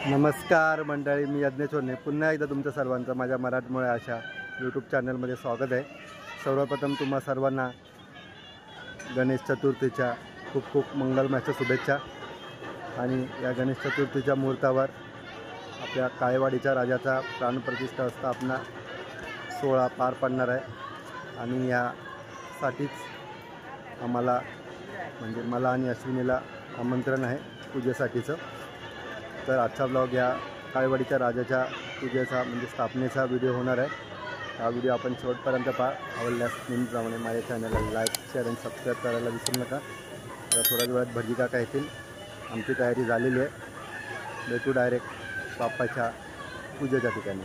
नमस्कार मंडळी, मी यज्ञेश होने पुन्हा एकदा तुमच्या सर्वांचं माझ्या मराठमोळ्या अशा यूट्यूब चॅनलमध्ये स्वागत आहे। सर्वप्रथम तुम्हा सर्वांना गणेश चतुर्थीच्या खूप खूप मंगलमय शुभेच्छा। आणि या गणेश चतुर्थीच्या मुहूर्तावर आपल्या काळेवाडीच्या राजाचा प्राणप्रतिष्ठा स्थापना सोहळा पार पडणार आहे। आणि यासाठीच आम्हाला म्हणजे मला आणि अश्विनीला आमंत्रण आहे पूजेसाठीचं। तर आजचा ब्लॉग या काळेवाडीच्या राजाच्या पूजेचा म्हणजे स्थापनेचा व्हिडिओ होणार आहे। हा व्हिडिओ आपण शेवटपर्यंत पहा। आवडल्यास नेहमीप्रमाणे माझ्या चॅनलला लाईक शेअर आणि सबस्क्राईब करायला विसरू नका। तर थोड्याच वेळात भटजी काका येतील, आमची तयारी झालेली आहे। भेटू डायरेक्ट बाप्पाच्या पूजेच्या ठिकाणी।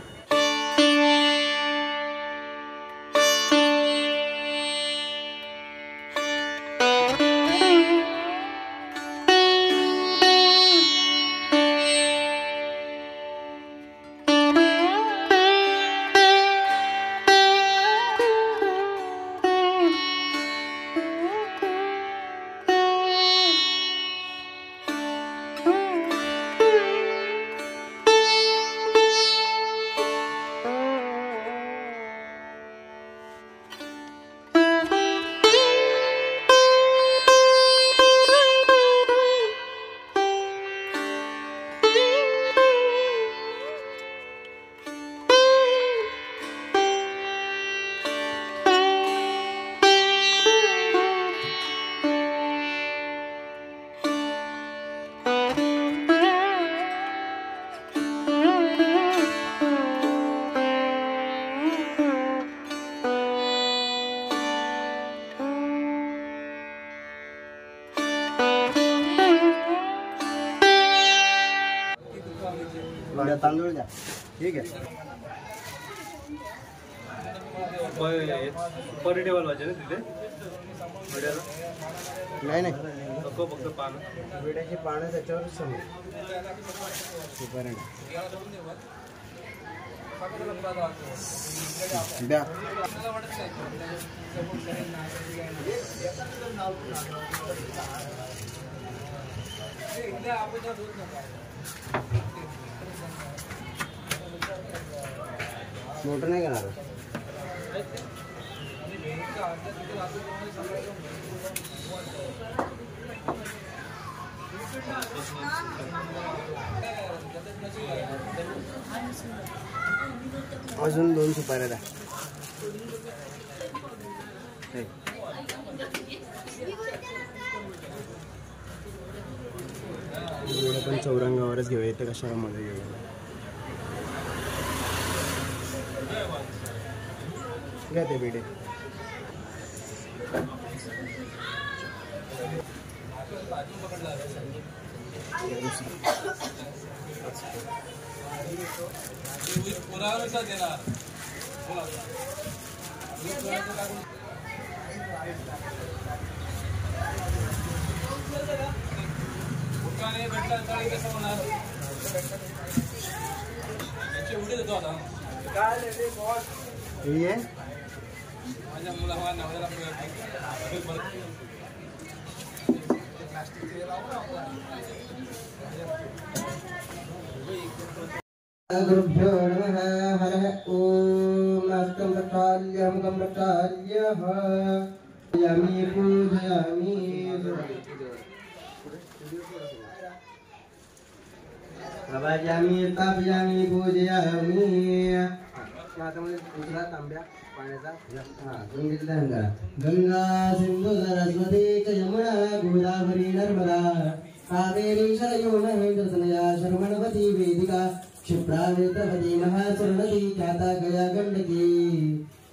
तांदूळ द्या, ठीक आहे। पर टेबल वाजे ना तिथे नाही नाही फक्त पानं विड्याची पानं त्याच्यावर समोर द्या। मोठं नाही करणार अजून 2 सुपाऱ्या द्या। पण चौरंगावरच घेऊया, इथे कशाला मध्ये घेऊया। घ्या ते बेडे। गुरुभ्यो नमः। हरः ओम। नास्तं प्रचाल्यं गं प्रचाल्यः यामि पूजयामि। आवाजामि तापयामि पूजयामि। हातामध्ये दुसरा तांब्या पाण्याचा गंगा सिंधू सरस्वती च यमुना गोदावरी नर्मदा कावेरी सरयू महेंद्रतनया शर्मणवती वेदिका क्षिप्रा नेत्रवती महासरणती ख्याता गया गंडकी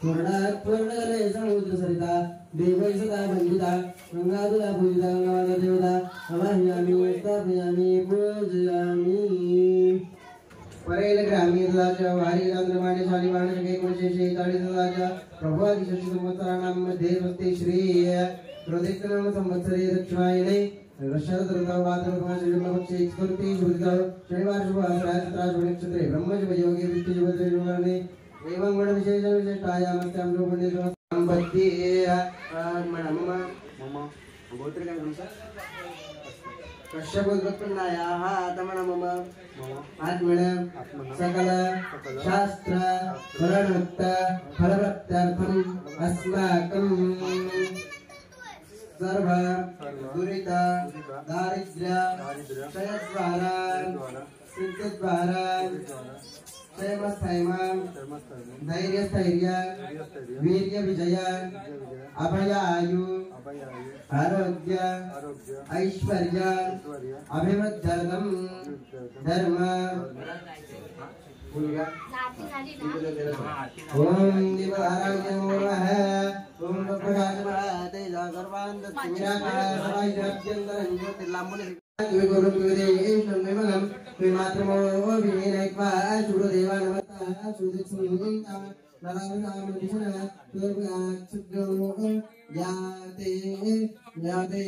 पूर्णात् पूर्णगले समुद्र सरिता देवै सदा वंदिता गंगादुला पूजिता गंगामाता देवता आवाहयामि स्थापयामि पूजयामि। परेल ग्रामीण राजा वारी चंद्रमाने शालिवान जगे 1946 राजा प्रभु आदिशशी संवत्सराणां मध्ये स्वस्ति श्री प्रदिक्तनाम संवत्सरे दक्षिणायने शरद ऋतुवादपक्षे स्फूर्ति शुभदिनौ शनिवार शुभ सहस्राज नक्षत्रे ब्रह्मशुभ योगे विष्णु शुभ त्रियोगणे एवं गुण विशेष विशिष्टायामस्यां रूपणे संपत्ति मम गोत्र काय म्हणून कश्यपगोत्रपुत्रायाः आत्मनः मम आत्मनः सकल शास्त्र वर्णोक्त फलप्राप्त्यर्थम् अस्माकं सर्व दुरित दारिद्र्य क्षयद्वारा सिद्धिद्वारा क्षेमस्थैर्य धैर्यस्थैर्य वीर्य विजय अभय आयु आरोग्य ऐश्वर्य अभिवृद्ध्यर्थं धर्म ओम दिवाराय नमः ओम प्रकाशमः तेजा सर्वांत तिमिराकाशवायुरभ्यन्तरं ज्योतिर्लाम्बुनि गुरुदेवं मात्रमो विनयक्वा सुरदेवा नमः सुदक्षिणा नरानाम दिशना देवगाच्छुद्रो याते याते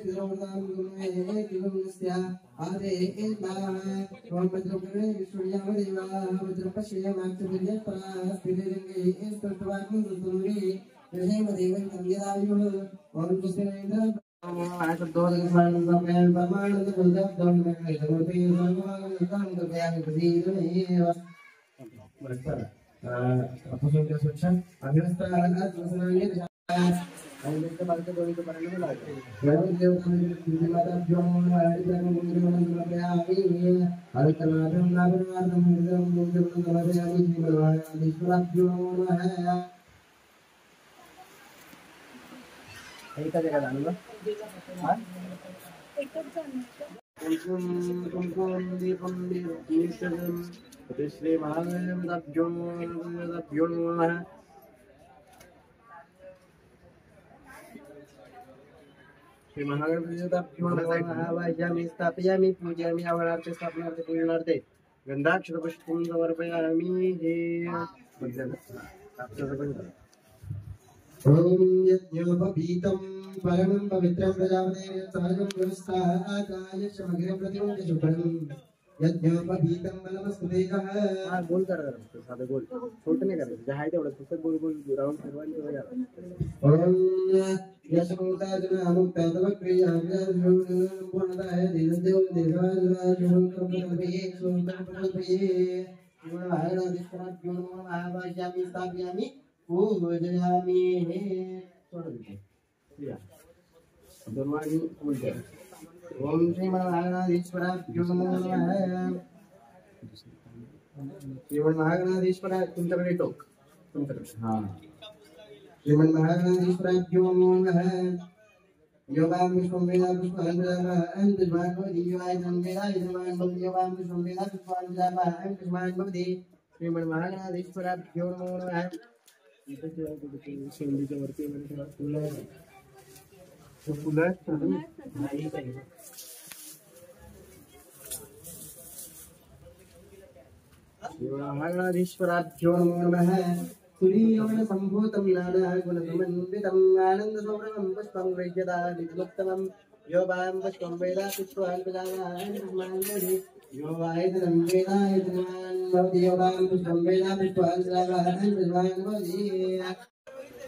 तिरुवतां गुणे तिरुवस्या आदे नाम ओम भद्रपुरे विष्णुयामदेवा भद्रपश्ये माक्षुर्यत्रा स्थितिरंगे स्तुत्वात्म सुतुरी विजयमदेवं कन्यदायुः ओम कृष्णेन्द्र श्री महागणपति स्थापयामि पूजयामि आवरार्थे स्थापनार्थे पूजनार्थे गंधाक्षरपुष्पं समर्पयामि ओम यज्ञोपवीतं परमं पवित्रं प्रजापतेन सहजं गुरुस्थाकाय समग्रं प्रतिमं शुभं यज्ञोपवीतं बलमस्तुतेकः गोल कर साधे गोल छोटे नाही करायचं जे आहे तेवढं फक्त गोल गोल राऊंड फिरवायचं यार ओम यशमुक्ताजन अमुक्तादवक्रियापूर्णताय देवदेव देवाजनाजनकर्मकल्पये सोमकल्पये गुणवाहनादिष्कराज्ञो महाभाष्यामि स्थापयामि पूजयामि ओम श्री महागणाधीश्वराभ्यो नमः श्रीमन महागणाधीश्वरा तुमच्याकडे टोक तुमच्याकडे हां श्रीमन महागणाधीश्वराभ्यो नमः योगां विश्वं वेदा पुष्पान् प्रजापतिं पुष्पान् भवति योगायनं वेदा यजमानं भवति योगां विश्वं वेदा पुष्पान् प्रजापतिं पुष्पान् भवति श्रीमन महागणाधीश्वराभ्यो नमः शेंडीच्या वरती फुलं महागणाधीश्वराभ्यो नमः तुरीयवन संभूतं नानागुणसमन्वितम् आनन्दसौरभं पुष्पं वैद्यदादितमुत्तमं यो वां पुष्पं वेदा पुष्पान् प्रजापतिं पुष्पान् भवति यो वायतनं वेदा यजमानं भवति यो वां पुष्पं वेदा पुष्पान् प्रजापतिं पुष्पान् भवति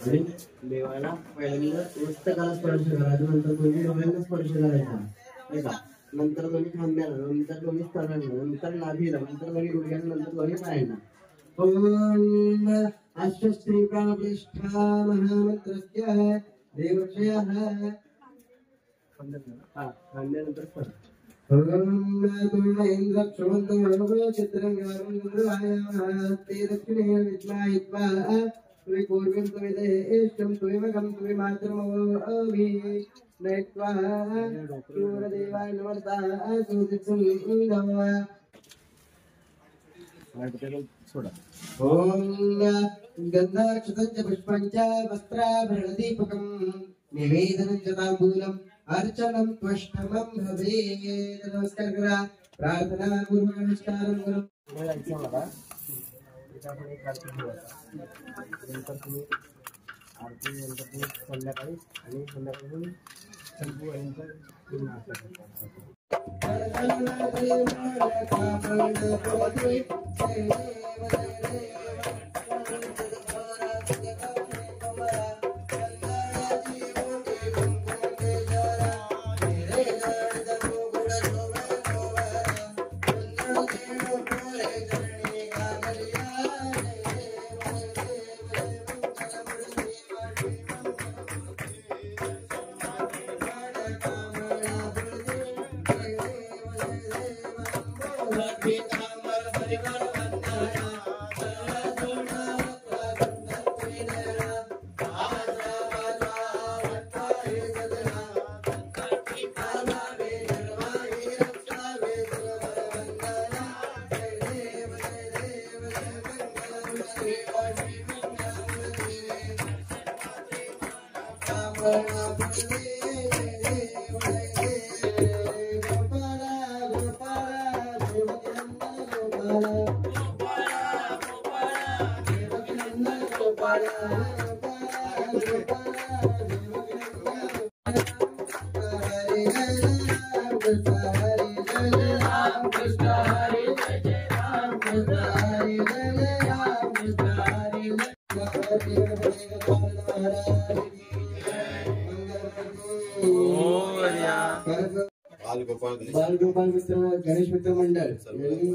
देवाला पहिल्यांदा पुस्तकाला स्पर्श करायचा नंतर तुम्ही डोळ्यांना स्पर्श करायचा नाही का नंतर तुम्ही खांद्याला नंतर तुम्ही स्तनाला नंतर नाभीला नंतर तुम्ही गुडघ्याला नंतर तुम्ही पायाला ओम अष्टस्त्री प्राणप्रतिष्ठा महामंत्रस्य देवक्षयः खांद्यानंतर स्पर्श ओम तुमेंद्र क्षमन्तो चित्रंगारं ते दक्षिणे विद्मायित्वा तुवे पूर्वं तुवे देशं तुवे मगं तुवे मातृमवि नैत्वा सूरदेवाय नमस्ता सुदित्सुं इंदव ओम गंधाक्षतञ्च पुष्पञ्च वस्त्राभरणदीपकं निवेदनं च ताम्बूलम् अर्चनं त्वष्टमं भवेत् नमस्कार करा प्रार्थना पूर्वक नमस्कारं करो नंतर तुम्ही आरती नंतर तुम्ही संध्याकाळी आणि संध्याकाळी शंभू यांचं बालगोपाल मित्र गणेश मित्र मंडळ यांनी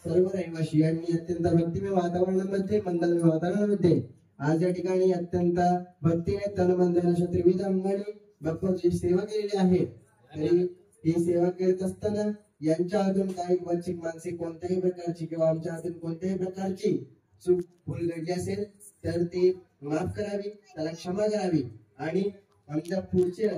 सर्व रहिवासी यांनी अत्यंत भक्तिमय वातावरणामध्ये मंगलमय वातावरणामध्ये आज या ठिकाणी अत्यंत भक्तीने तनमन अशा त्रिविध अंगाने बाप्पाची सेवा केलेली आहे. तरी ही सेवा करत असताना यांच्या हातून काही वाचिक मानसिक कोणत्याही प्रकारची किंवा आमच्या हातून कोणत्याही प्रकारची चूक भूल घडली असेल तर ती माफ करावी, त्याला क्षमा करावी आणि आमच्या पुढचे